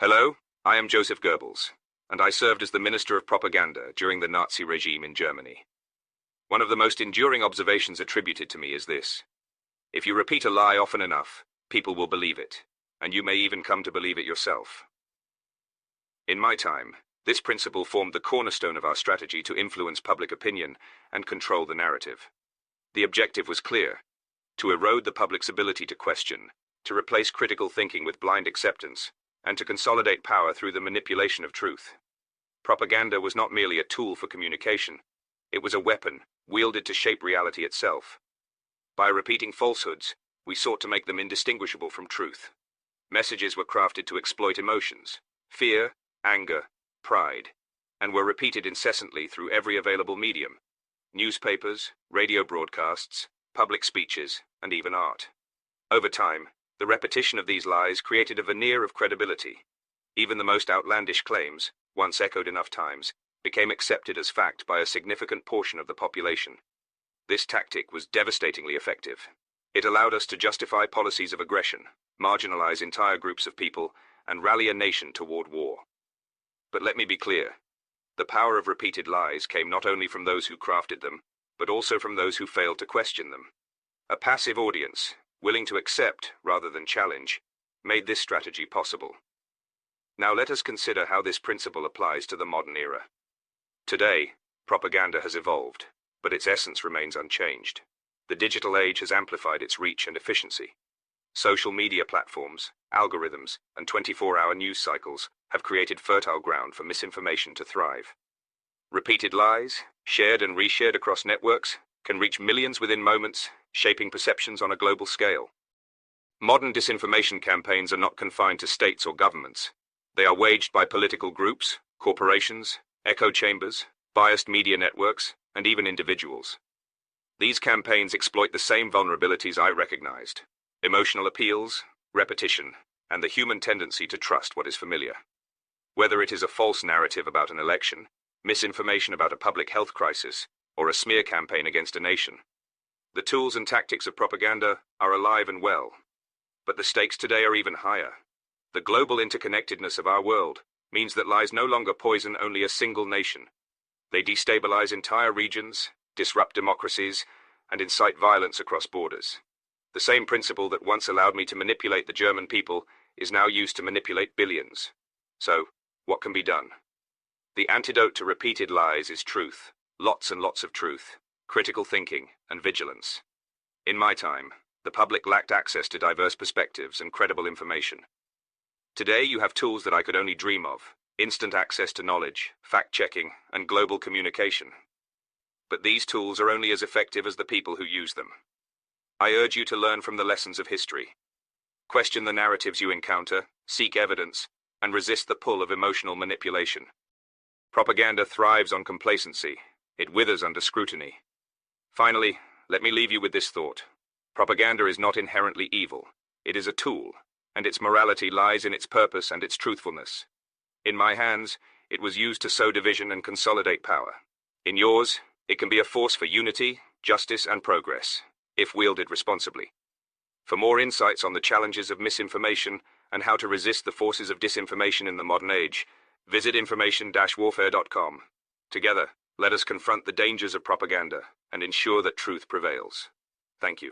Hello, I am Joseph Goebbels, and I served as the Minister of Propaganda during the Nazi regime in Germany. One of the most enduring observations attributed to me is this: if you repeat a lie often enough, people will believe it, and you may even come to believe it yourself. In my time, this principle formed the cornerstone of our strategy to influence public opinion and control the narrative. The objective was clear: to erode the public's ability to question, to replace critical thinking with blind acceptance, and to consolidate power through the manipulation of truth. Propaganda was not merely a tool for communication, it was a weapon wielded to shape reality itself. By repeating falsehoods, we sought to make them indistinguishable from truth. Messages were crafted to exploit emotions, fear, anger, pride, and were repeated incessantly through every available medium: newspapers, radio broadcasts, public speeches, and even art. Over time, the repetition of these lies created a veneer of credibility. Even the most outlandish claims, once echoed enough times, became accepted as fact by a significant portion of the population. This tactic was devastatingly effective. It allowed us to justify policies of aggression, marginalize entire groups of people, and rally a nation toward war. But let me be clear: the power of repeated lies came not only from those who crafted them, but also from those who failed to question them. A passive audience, willing to accept rather than challenge, made this strategy possible. Now let us consider how this principle applies to the modern era. Today, propaganda has evolved, but its essence remains unchanged. The digital age has amplified its reach and efficiency. Social media platforms, algorithms, and 24-hour news cycles have created fertile ground for misinformation to thrive. Repeated lies, shared and reshared across networks, can reach millions within moments, shaping perceptions on a global scale. Modern disinformation campaigns are not confined to states or governments. They are waged by political groups, corporations, echo chambers, biased media networks, and even individuals. These campaigns exploit the same vulnerabilities I recognized: emotional appeals, repetition, and the human tendency to trust what is familiar. Whether it is a false narrative about an election, misinformation about a public health crisis, or a smear campaign against a nation, the tools and tactics of propaganda are alive and well. But the stakes today are even higher. The global interconnectedness of our world means that lies no longer poison only a single nation. They destabilize entire regions, disrupt democracies, and incite violence across borders. The same principle that once allowed me to manipulate the German people is now used to manipulate billions. So, what can be done? The antidote to repeated lies is truth, lots and lots of truth, critical thinking, and vigilance. In my time, the public lacked access to diverse perspectives and credible information. Today you have tools that I could only dream of: instant access to knowledge, fact-checking, and global communication. But these tools are only as effective as the people who use them. I urge you to learn from the lessons of history. Question the narratives you encounter, seek evidence, and resist the pull of emotional manipulation. Propaganda thrives on complacency. It withers under scrutiny. Finally, let me leave you with this thought: propaganda is not inherently evil. It is a tool, and its morality lies in its purpose and its truthfulness. In my hands, it was used to sow division and consolidate power. In yours, it can be a force for unity, justice, and progress, if wielded responsibly. For more insights on the challenges of misinformation and how to resist the forces of disinformation in the modern age, visit information-warfare.com. Together, let us confront the dangers of propaganda and ensure that truth prevails. Thank you.